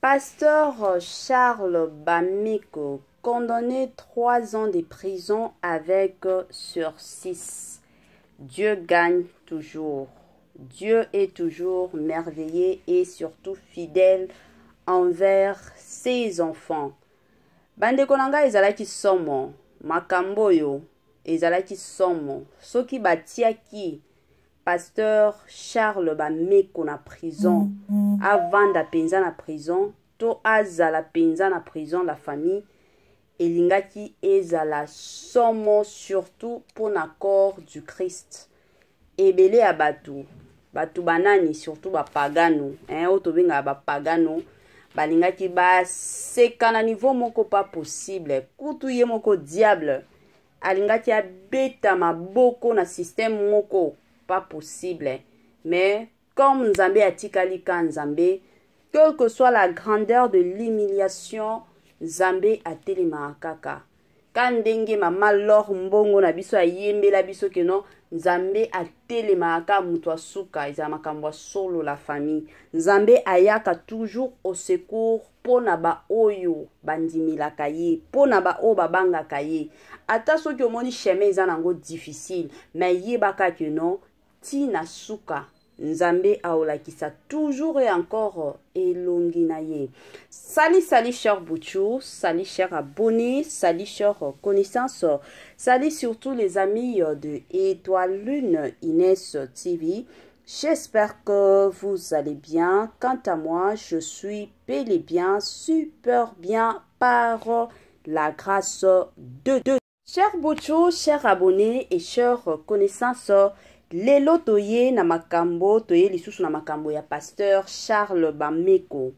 Pasteur Charles Bameko, condamné 3 ans de prison avec sursis. Dieu gagne toujours. Dieu est toujours merveilleux et surtout fidèle envers ses enfants. Bandeko nanga ezalaki somo, makambo yo ezalaki somo. Soki batiaki Pasteur Charles Bameko na prison, avant da penza na prison, to azala penza na prison la famille, elingaki ezala somo surtout pour na corps du Christ. Ebele ya batu banani surtout ba pagano, otobenga ba pagano, balingaki ba seka na niveau moko pas possible, kutu ye moko diable, alingaki abeta maboko na système moko pas possible. Mais comme Nzambe atikali ka Nzambe, quelle que soit la grandeur de l'humiliation, Nzambe atelema kaka. Kandenge mama lor mbongo na biso ayembe la biso ke non, Nzambe atelema ka mutu asuka, eza makambo solo la famille. Nzambe ayaka toujours au secours pona ba oyo bandimila kaye, pona ba o babanga kaye. Ata soki omoni chemin eza nango difficile, mais yebaka ke non, tina suka Nzambe aolakisa toujours et encore elongi na ye. Salut cher Bouchou, salut cher abonnés, salut cher connaissances, salut surtout les amis de Étoile Lune Inès TV. J'espère que vous allez bien. Quant à moi, je suis bel et bien, super bien par la grâce de Dieu. Cher Bouchou, chers abonnés et chers connaissances, lelo toye na makambo, toye lisusu na makambo ya Pasteur Charles Bameko.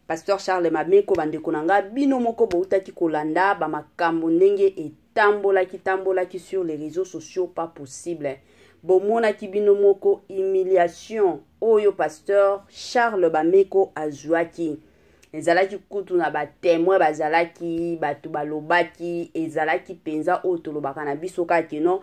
Pasteur Charles Bameko bandeko nanga bino moko boutaki kolanda ba makambo ndenge tambolaki sur les réseaux sociaux pas possible. Bomona ki bino moko humiliation oyo Pasteur Charles Bameko azwaki. Ezalaki kutu na ba témoin bazalaki batu balobaki ezalaki penza otolobaka na biso kake non.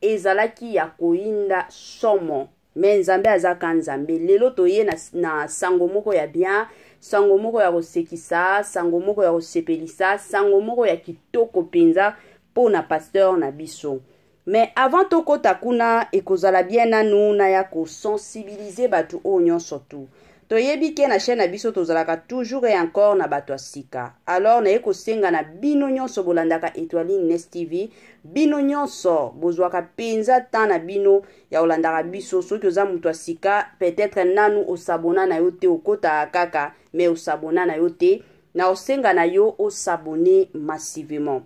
Ezalaki ya koinda somo. Mais Nzambe azaka Nzambe. Lelo toye na sango moko ya bien, sango moko ya kosekisa, sango moko ya kosepelisa, sango moko ya kitoko penza po na pasteur na biso. Mais avant toko takuna ekozala bien nanu na ya ko sensibiliser batu o nyonso tu. Toyebi ke na chaîne na biso tozalaka toujours et encore na bato asika. Alors na eko senga na bino nyonso bolandaka Étoile Inès TV, bino nyonso bozwaka penza tan na bino ya olandaka biso soki oza mutu asika, peut-être nanu osabona na yo te okota kaka, mais osabona na yo te, na osenga na yo osabone massivement.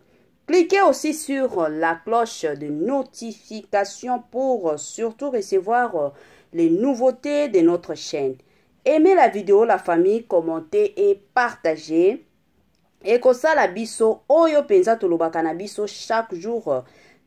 Cliquez aussi sur la cloche de notification pour surtout recevoir les nouveautés de notre chaîne. Aimez la vidéo, la famille, commentez et partagez. Et comme ça, la biso, oyo penza tolobaka na biso chaque jour,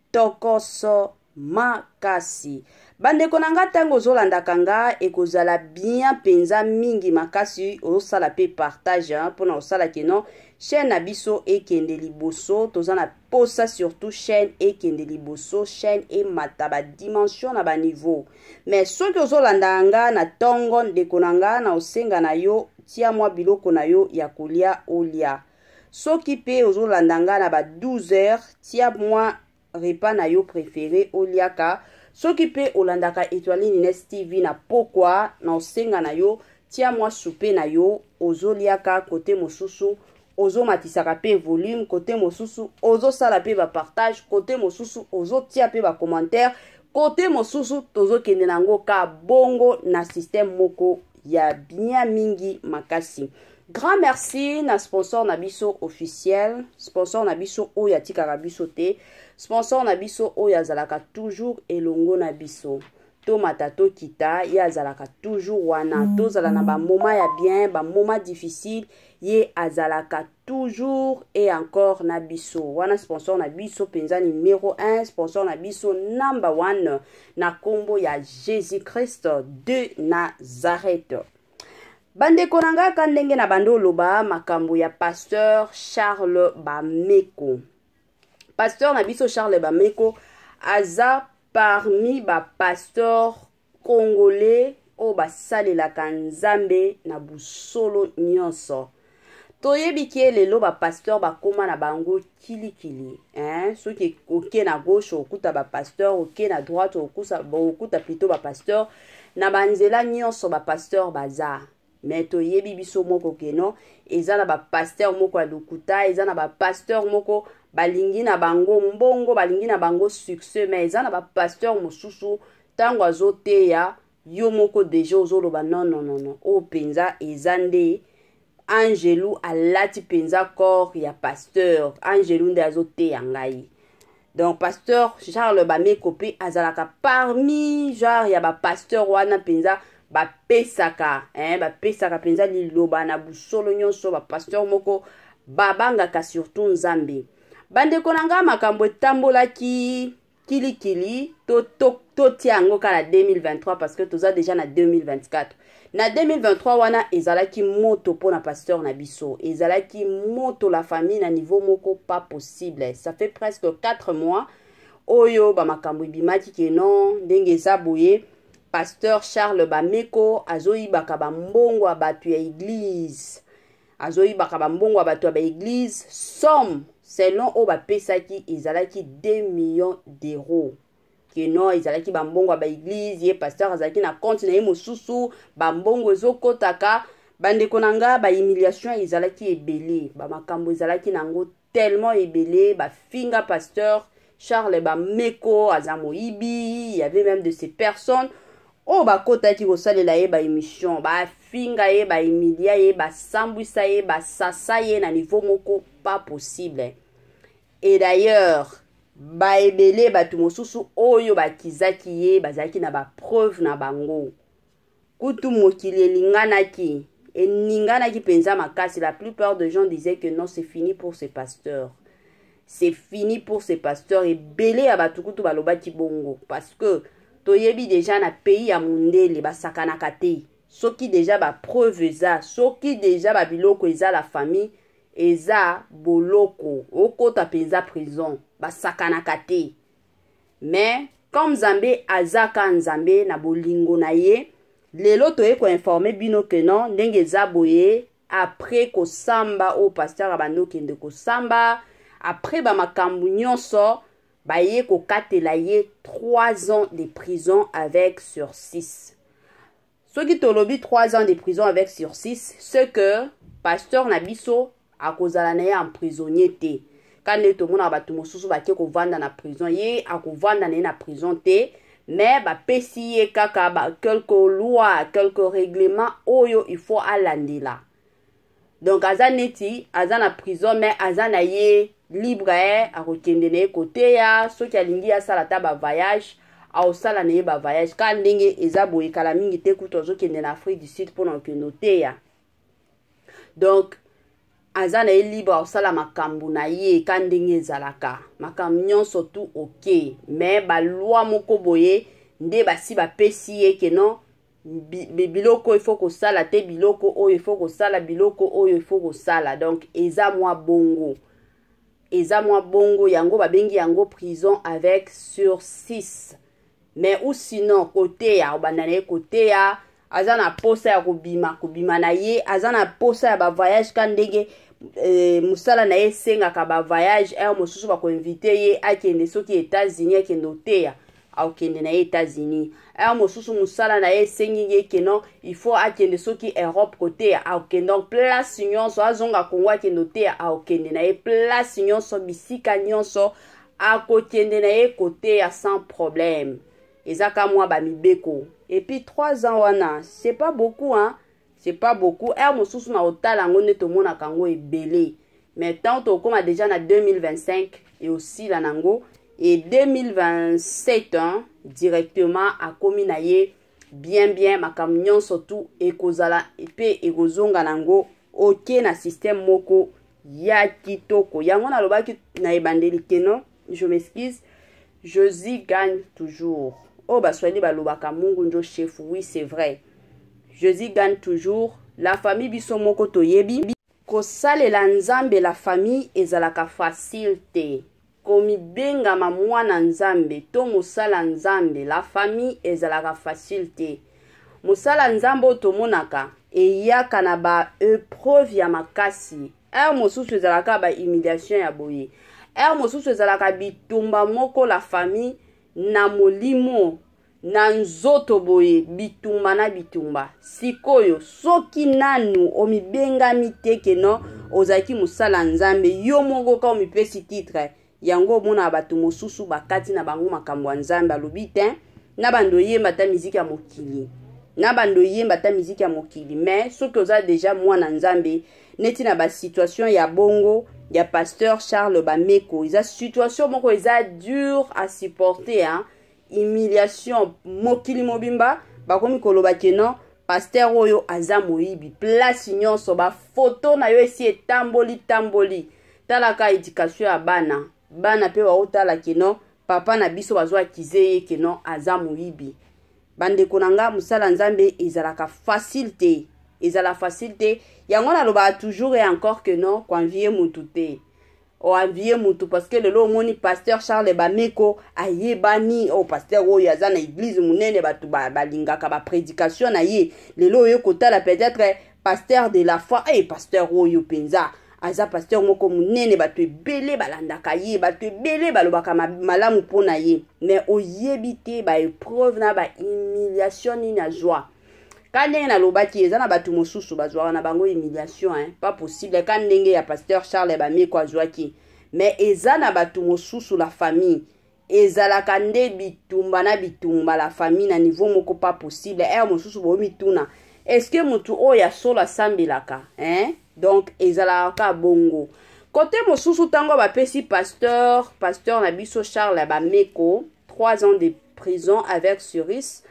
tokoso makasi. Bandeko nanga tango zolanda kanga, ekozala bien penza mingi makasi, osala pe partage, pona osala keno, chaîne na biso ekende liboso, tozana posa surtout chaîne ekende liboso, chaîne e mataba dimension na ba niveau. Mais soki ozolanda nga na tongo ndeko nanga na osenga na yo, tia mwa biloko na yo ya kolia olia. Soki pe ozolanda nga na ba 12h, tia mwa repas na yo préféré oliaka. Soki pe olandaka Étoile Inès TV na pokwa na osenga na yo, tia mwa soupe na yo ozoliaka kote mosusu. Ozo matisaka pe volume, côté mosusu, ozo sala pe ba partage, côté mosusu, ozo tia pe ba commentaire, côté mosusu, tozo kende nango ka bongo na système moko ya bien mingi makasi. Grand merci na sponsor na biso officiel, sponsor na biso oyo atikaka biso te, sponsor na biso oyo azalaka toujours elongo na biso. Tomata to kita, ye azalaka toujours wana, tozala na ba moment ya bien, ba moment difficile, ye azalaka toujours et encore na biso. Wana sponsor na biso penza numéro 1, sponsor na biso number 1 na kombo ya Jésus-Christ de Nazareth. Bandeko nanga kandenge na bando loba makambo ya Pasteur Charles Bameko. Pasteur na biso Charles Bameko aza parmi ba pasteur congolais o basalelaka Nzambe na busolo nyonso. toyebi ke lelo ba pasteur ba koma na bango kilikili soki oke na gauche okuta ba pasteur, oke na droite okuta plutôt ba pasteur, na banzela nyonso ba pasteur baza. Mais toyebi biso moko ke non, eza na ba pasteur moko ya lokuta, eza na ba pasteur moko balingi na bango mbongo, balingi na bango succès, mais eza na ba pasteur mosusu tango azoteya yo moko deja ozoloba non o penza eza nde Angelou alati penza corps ya pasteur, Angelou nde azoteya ngai. Donc pasteur Charles Bameko pe azalaka parmi genre ya ba pasteur wana penza ba pesaka penza liloba na busolo nyonso ba pasteur moko babangaka surtout Nzambe. Bandeko na nga makambo etambolaki kilikili to tiango kala 2023 parce que toza déjà na 2024. Na 2023 wana ezalaki moto po na pasteur na biso, ezalaki moto la famille na niveau moko pas possible. Ça fait presque 4 mois oyo ba makambo bimaki ke non ndenge eza boye pasteur Charles Bameko azoyibaka bambongo abatu ya église, azoyibaka bambongo abatu ya église, somme selon o bapesaki ezalaki 2 millions d'euros. Que non ezalaki bambongo ba église, ye pasteur azalaki na compte na ye mosusu bambongo ezokotaka. Bandeko na nga ba humiliation ezalaki ebele, ba makambo ezalaki nango tellement ebele, ba finga pasteur Charles Bameko aza moyibi, il y avait même de ces personnes o bakotaki kosalela ye ba émission, ba finga ye, ba humilia ye, ba sambwisa ye, ba sasa ye na niveau moko pas possible. Et d'ailleurs ba ebele batu mosusu oyo bakizaki ye bazaki na ba preuve na bango. Kutu mokili elinganaki, eninganaki penza makasi. La plupart des gens disaient que non, c'est fini pour ces pasteurs. C'est fini pour ces pasteurs. Ebele ya batu kutu balobaki bongo parce que toyebi déjà na pays ya mundele basakanaka te. Soki déjà ba preuve eza, soki déjà ba biloko eza la famille eza boloko okota penza prison basakanaka te. Mais comme Nzambe azaka Nzambe na bolingo na ye, lelo toye ko informer bino ke non ndenge eza boye après ko samba o pasteur abando kende ko samba, après ba makambu nyonso baye ko katela ye 3 ans de prison avec sursis. Ce qui tolobi 3 ans de prison avec sursis, c'est que pasteur Nabiso akozala na ye en prisonnier te. Quand to mona batu mosusu bake ko vanda na prison, ye akovanda na ye na prison te, mais ba pesi ye kaka ba quelques lois, quelques règlements oyo il faut alandela. Donc azaneti azana prison mais azana ye libre akokende na ye kote ya soki alingi asala ta ba voyage au sala na ye ba voyage ka ndenge eza boye kala mingi te kuto zokende na Afrique du Sud pour na kenote ya. Donc azana ye libre au sala makambu na ye ka ndenge ezalaka makambu nyonso tu ok, mais ba loi moko boye nde basi ba pesi ye ke non biloko il faut ko sala te, biloko oyo il faut ko sala, biloko oyo il faut ko sala. Donc eza mwa bongo, eza mwa bongo yango babengi yango prison avec sursis. Mais ou sinon côté ya obandane côté ya azana posa ya kubima na ye, azana posa ya ba voyage ka ndenge musala na ye senga ka ba voyage mosusu ba ko inviter ye akende soki États-Unis akende oteya au kende na États-Unis. Mosusu musala na ye sengi ye keno il faut akende soki Europe côté au kende. Donc place nyonso azonga Kongo akende oteya au kende na ye place nyonso bisika nyonso akokende na ye côté ya sans problème. Ezaka mwa ba mibeko. Et puis 3 ans wana, c'est pas beaucoup hein. C'est pas beaucoup. Mosusu na otala ngone to mona kango ebele. Mais tant to comme déjà na 2025 et aussi la nango et 2027 hein, directement a komi na ye bien makam nyonso tu ekozala pe ekozonga nango ok na système moko ya kitoko. Yango na lobaki na ebandeli keno, je m'excuse, Jésus gagne toujours. Oh baswali balobaka Mungu njo chef, oui c'est vrai. Jésus gagne toujours. La famille biso moko toyebi kosalela Nzambe la famille ezalaka facile te. Komi benga mwana Nzambe to mosala Nzambe la famille ezalaka facile te. Mosala Nzambe otomonaka eyaka na ba épreuve ya makasi. mosusu ezalaka ba humiliation ya boye. Mosusu ezalaka bitumba moko la famille na molimo na nzoto boye bitumba na bitumba. Sikoyo soki nanu omibengami te keno ozaki musala nzambe yo moko ka omipesi titre yango mona batu mosusu bakati na bango makambo ya nzambe alobi te na bando yemba ta miziki ya mokili. Na bando yemba ta miziki ya mokili. Mais soki oza deja mwana nzambe neti na ba situation ya bongo ya pasteur Charles Bameko. Eza situation moko eza dur à supporter hein. Humiliation mokili mobimba bakomi koloba keno pasteur oyo aza moyibi place nyonso ba photo na yo esi etamboli talaka éducation ya bana pe baotala keno papa na biso bazwa kizeye keno aza moyibi. Bandeko nanga musala nzambe ezalaka facile te yango naloba toujours et encore que non convier mutu te o envier mutu parce que lelo moni pasteur Charles Bameko ayebani o pasteur oyo aza na église munene batu balingaka ba prédication na ye lelo yo kotala peut-être pasteur de la foi pasteur oyo penza aza pasteur moko munene batu ebele balandaka ye batu ebele balobaka malamu pona ye mais oyebi te ba épreuve na ba humiliation ni na joie. Quand ndenge nalobaki eza na batu mosusu bazwaka na bango humiliation pas possible quand ndenge ya pasteur Charles Bameko azwaki mais eza na batu mosusu la famille ezalaka nde bitumba na bitumba la famille na niveau moko pas possible mosusu bomituna est-ce que mutu oyo asolo asambelaka donc ezalaka bongo côté mosusu tango bapesi pasteur na biso Charles Bameko 3 ans de prison avec sursis.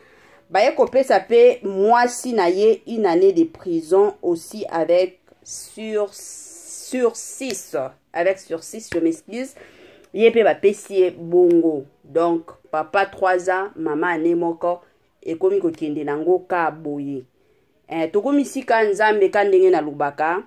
Baye kopesa pe mwasi na ye une année de prison aussi avec sursis. Avec sursis, je m'excuse. Ye pe bapesi bongo. Donc papa 3 ans, maman ane moko ekomi kokende nango ka boye. Tokomi sika nzambe ka ndenge na lubaka.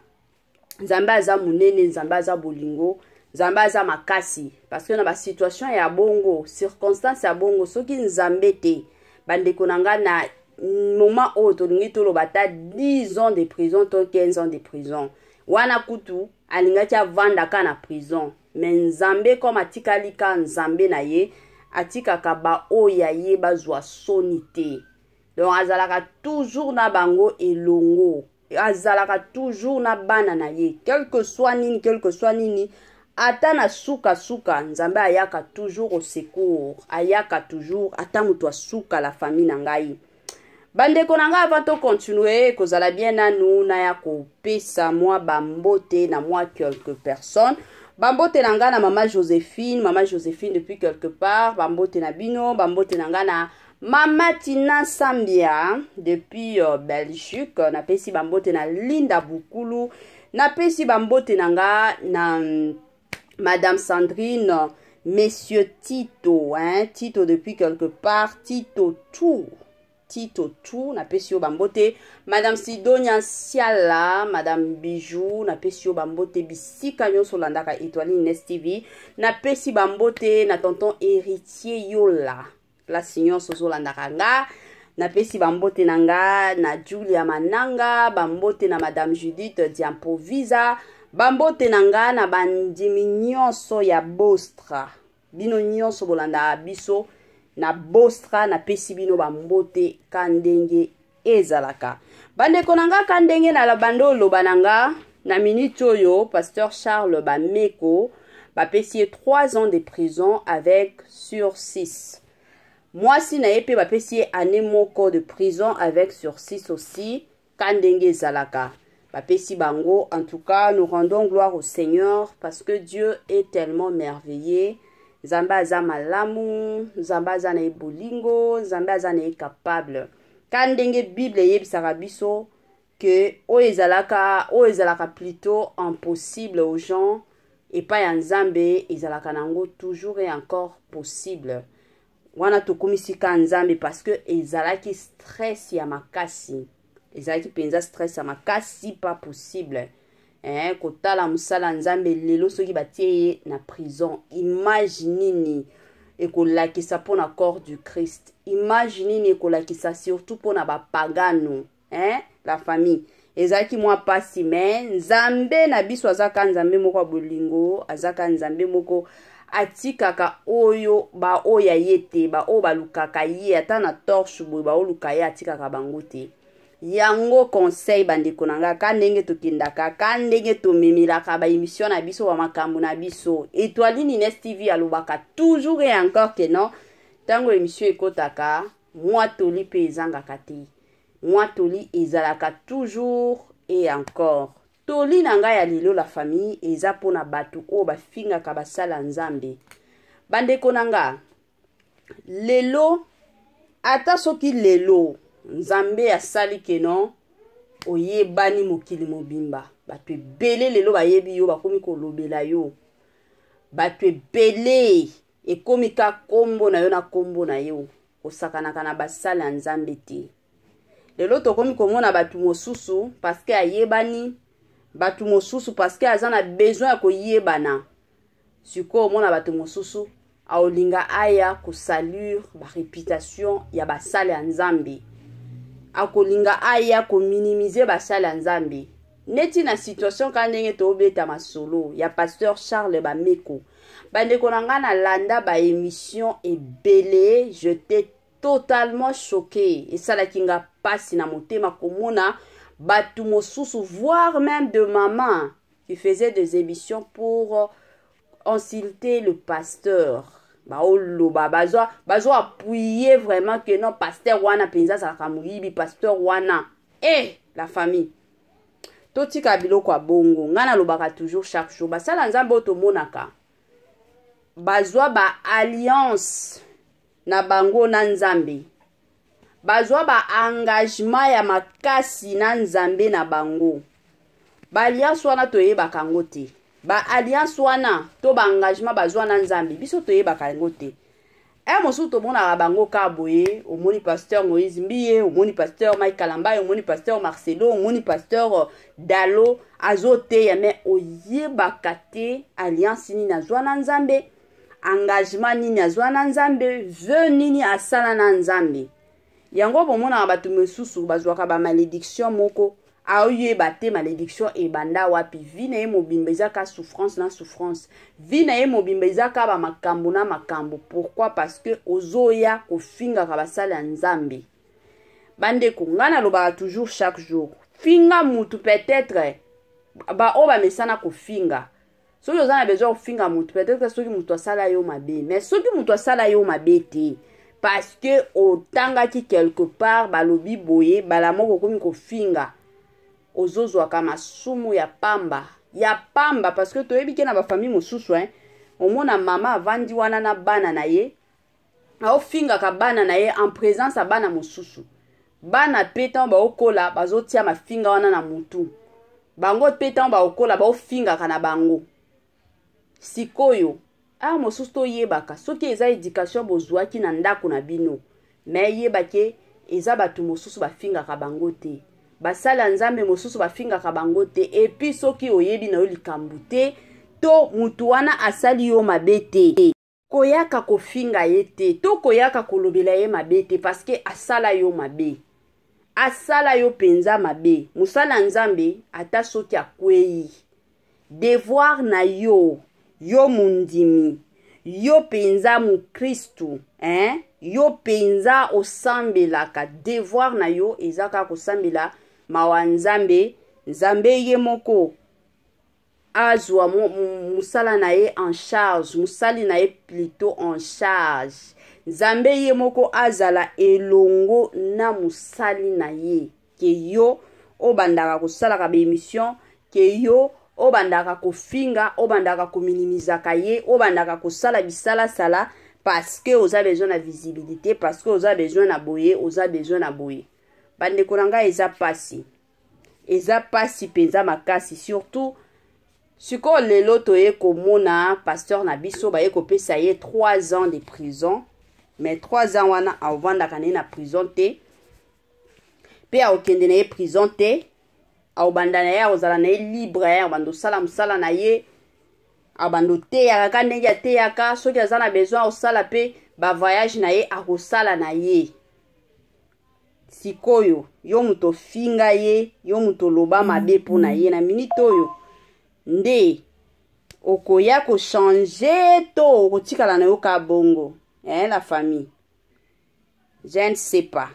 Nzambe aza munene, nzambe aza bolingo, nzambe aza makasi parce que na ba situation ya bongo, circonstance ya bongo soki nzambe te bandeko nanga na moment oyo tolingi toloba ta 10 ans de prison to 15 ans de prison wana kutu alingaki avandaka na prison mais nzambe comme atikali ka nzambe na ye atikaka ba oyo ye bazwa soni te donc azalaka toujours na bango elongo azalaka toujours na bana na ye quel que soit nini ata na suka nzambe ayaka toujours au secours ayaka toujours ata mutu asuka la famille na ngai. Bandeko na ngai avant to continuer kozala bien nanu na ya kopesa mwa bambote na mwa quelques personnes bambote na ngai na mama Joséphine depuis quelque part bambote na bino bambote na ngai na Mama Tina Sambia depuis Belgique na pesi bambote na Linda Bukulu na pesi bambote na ngai na Madame Sandrine, Monsieur Tito, Tito depuis quelque part, Tito tout, na pesio bambote, Madame Sidonia Siala, Madame Bijou, na pesio bambote, bisika nyonso landaka étoile Ines TV, na pesi bambote, na tonton héritier Yola, la signon sozo landaka nga, na pesi bambote nanga, na Julia Mananga, bambote na Madame Judith Diamprovisa, bambote nanga na bandimi nyonso ya Bostra bino nyonso bolanda biso na Bostra na pesi bino bambote kandenge ezalaka bandeko nanga kandenge na la bandolo bananga na minute oyo pasteur Charles Bameko bapesi 3 ans de prison avec sursis. Mwasi na yepe bapesi année moko de prison avec sursis aussi kandenge ezalaka. Bapesi bango, en tout cas, nous rendons gloire au Seigneur parce que Dieu est tellement merveilleux. Zamba za malamu, zamba za na ebolingo, zamba za na capable. Kandenge Bible yebisaka biso que o ezalaka plutôt impossible aux gens et pas en Nzambe ezalaka nango toujours et encore possible. Wana tokomisika Nzambe parce que ezalaki stress ya makasi. Ezalaki penza stress ya makasi pas possible. Kotala musala Nzambe lelo soki batie na prison. Imaginez ekolakisa pona corps du Christ. Imaginez ekolakisa surtout pona ba pagano, la famille. ezaki mwa pasi me nzambe na biso azaka nzambe moko bolingo azaka nzambe moko atikaka oyo ba oya yete ba o balukaka ye ata na torche boye ba oluka ye atikaka bango te yango conseil bandeko nanga ka ndenge tokendaka ka ndenge tomemelaka ba émission na biso ba makambo na biso Étoile Nines TV alobaka toujours et encore que non tango émission ekotaka mwa toli pe ezangaka te mwa toli ezalaka toujours et encore toli nanga ya lelo la famille eza pona batu o bafingaka basala nzambe bandeko nanga lelo ata soki lelo nzambe asali keno oyebani mokili mobimba batu ebele lelo bayebi yo bakomi kolobela yo batu ebele ekomi ka kombo na yo na kombo na yo osakanaka na basala nzambe te lelo tokomi komona batu mosusu parce que ayebani batu mosusu parce que aza na besoin ya koyebana siko omona batu mosusu aolinga aya kosalure ba réputation ya basala ya nzambe akolinga aya ko minimiser basala ya nzambe neti na situation ka ndenge tobeta masolo ya pasteur Charles Bameko bandeko nanga na landa ba émission ebele j'étais totalement choqué et ça la kinga passe na motema komona batu mosusu voire même de maman qui faisait des émissions pour insulter le pasteur baoloba bazo appuyer vraiment que non pasteur wana penza sa kamuyibi pasteur wana la famille totika biloko bongo ngana lobaka toujours chaque jour basala nzambe otomonaka bazwa ba alliance na bango na nzambe bazwa ba engagement ya makasi na nzambe na bango ba alliance wana toyebaka yango te ba alliance wana to ba engagement bazwa na nzambe biso toyebaka yango te mosusu tomonaka bango ka boye omoni pasteur Moïse Mbiye omoni pasteur Mike Kalamba omoni pasteur Marcelo omoni pasteur Dalo azoteya me oyebaka te alliance nini azwa na nzambe engagement nini azwa na nzambe vœu nini asala na nzambe yango bomonaka batu mosusu bazwaka ba malédiction moko aoyeba te malédiction ebanda wapi vi na ye mobimba ezaka souffrance na souffrance vi na ye mobimba ezaka ba makambo na makambo pourquoi parce que ozoya kofingaka basala ya nzambe bandeko ngana lobaka toujours chaque jour finga mutu peut-être ba o bamesana kofinga soki oza na besoin kofinga mutu peut-être soki mutu asala yo mabe mais soki mutu asala yo mabe te parce que otangaki quelque part balobi boye bala moko komi kofinga ozozwaka masumu ya pamba parce que toyebi ke na ba famille mosusu omona mama avandi wana na bana na ye aofingaka bana na ye en présence ya bana mosusu bana pe ntango baokola bazotia mafinga wana na mutu bango pe ntango baokola baofingaka na bango sikoyo mosusu toyebaka soki eza éducation bozwaki na ndako na bino me yebake eza batu mosusu bafingaka bango te basala nzambe mosusu bafingaka bango te epi soki oyebi na yo likambo te to mutu wana asali yo mabe te koyaka kofinga ye te to koyaka kolobela ye mabe te parce que asala yo mabe asala yo penza mabe musala nzambe ata soki akwei devoir na yo mundimi yo penza mu Kristu yo penza osambelaka devoir na yo ezaka kosambela mawa nzambe ye moko azwa musala na ye en charge musali na ye plutôt en charge nzambe ye moko azala elongo na musali na ye ke yo obandaka kosalaka ba émission ke yo obandaka kofinga obandaka kominimizaka ye obandaka kosala bisala sala parce que oza besoin na visibilité parce que oza besoin na boye oza besoin na boye bandeko nanga eza pasi penza makasi surtout siko lelo toye komona pasteur na biso baye kopesa ye 3 ans de prison mais 3 ans wana avandaka na ye na prison te pe aokende na ye prison te aobanda na ye akozala na ye libre abando sala mosala na ye abando teyaka ka ndenge ateyaka soki aza na besoin osala pe bavoyage na ye akosala na ye sikoyo yo muto finga ye yo muto loba mabe pona ye na minute oyo nde okoya ko changer to okotikala na yo ka bongo la famille. Je ne sais pas.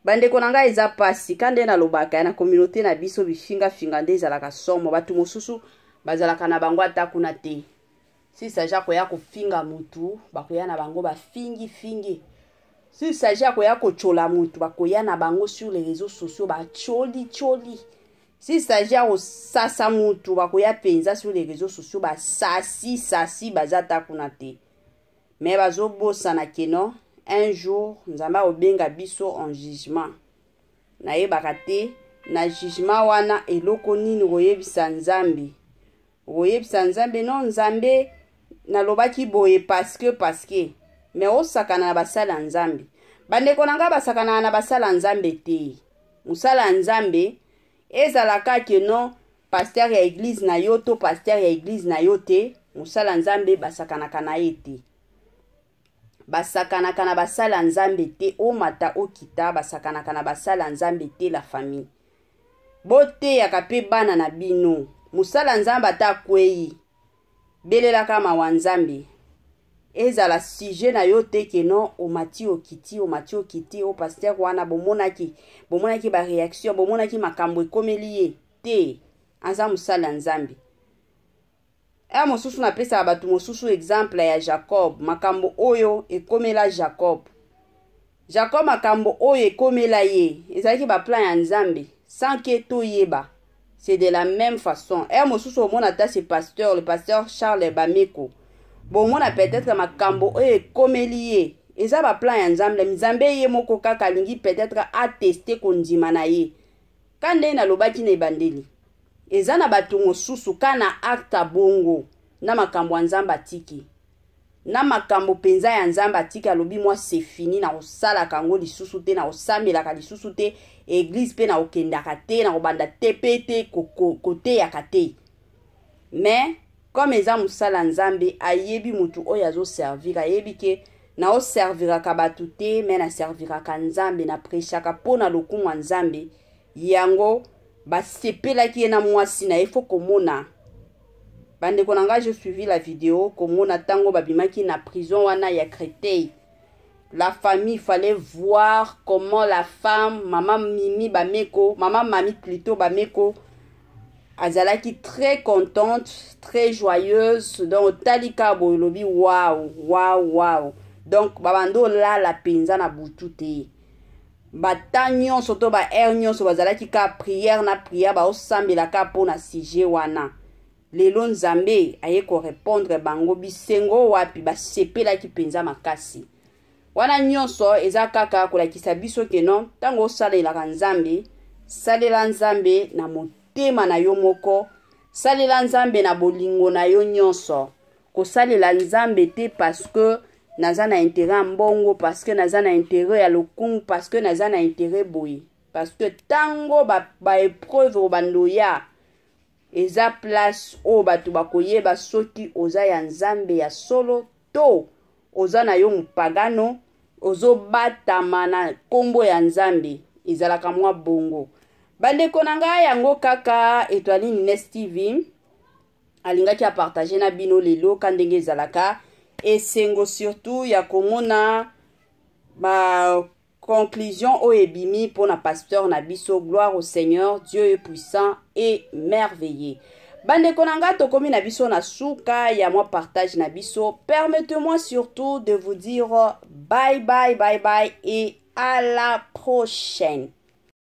Bande konanga eza pasi kande na lobaka na communauté na biso bifinga finga nde ezalaka somo batu mosusu bazalaka na bango ata kuna te. Si saja koya ko finga mutu bakoya na bango ba fingi fingi. Si saja koya ko chola mutu bakoya na bango sur les réseaux sociaux ba choli choli. Si saja ko sasa mutu bakoya penza sur les réseaux sociaux ba sasi bazata kuna te. Mais bazo bosa na keno un jour nzamba obenga biso en jugement. Na yebaka te na jugement wana eloko nini oyebisa nzambe. Oyebisa nzambe non nzambe na lobaki boye parce que mais osakana na basala nzambe. Bandeko nanga basakana na basala nzambe te. Musala nzambe ezalaka ke non pasteur ya église na yo to pasteur ya église na yo te. Musala nzambe basakana kana ete. Basakana kana basala nzambe te o mata o kita basakana kana basala nzambe te la famille. Bote ya kape bana na bino. Musala nzamba ta kwei. Belela kama wanzambe. Ezala sujet na yo te ke non o mati o kiti o pasteur wana bomonaki ba réaction bomonaki makambo ekomeli te. Anza musala nzambe. Mosusu na pesa batu mosusu exemple ya Jacob makambo oyo ekomela Jacob makambo oyo ekomela ye ezalaki ba plan ya nzambe sans que to yeba. C'est de la même façon. Mosusu au mona ta c'est pasteur le pasteur Charles Bameko. Bon mona peut-être makambo oyo ekomeli ye eza ba plan ya nzambe ye moko kaka lingi peut-être attester kondima na ye. Kande na lobaki na ebandeli. Eza na batu mosusu kana acta bongo na makambo nzamba tiki. Na makambo penza ya nzamba tiki alobi moi c'est fini na osala kango lisusu te na osambela ka lisusu te église pe na okendaka te na obanda tepete kote ya kate. Mais comme eza musala nzambe ayebi mutu oyo azo servir ayebi ke na o servira ka batu te mais na servira ka nzambe na prêchaka pona lokumu nzambe yango ba sepelaki na mwasi na ifo komona. Bande konanga je suivi la vidéo komona tango babimaki na prison wana ya Créteil. La famille fallait voir comment la femme maman Mami plutôt Bameko azalaki très contente, très joyeuse donc talika bolobi wow. Donc babando la penza na butu te. Batanyo soto ba nyonso bazalaki ka prière na prière ba osambela ka pona sujet wana. Lelo nzambe aye ko répondre bango bisengo wapi ba sepelaki penza makasi. Wana nyonso eza kaka kolakisa biso ke non tango osalela nzambe salela nzambe na motema na yo moko salela nzambe na bolingo na yo nyonso kosalela nzambe te parce que naza na intérêt mbongo parce que naza na intérêt ya lokungu parce que naza na intérêt boye parce que tango ba épreuve bandoya eza place o batu bakoyeba soki oza ya nzambe ya solo to oza na yo mpagano ozo batama na kombo ya nzambe ezalaka mwa bongo. Bandeko nanga yango kaka Etoile Nines TV alingaki a partager na bino lelo kandenge ezalaka esengo surtout ya komona ba conclusion o ebimi pour na pasteur na biso. Gloire au Seigneur, Dieu est puissant et merveilleux. Bandeko nanga tokomi na biso na suka ya moi partage na biso. Permettez-moi surtout de vous dire bye et à la prochaine.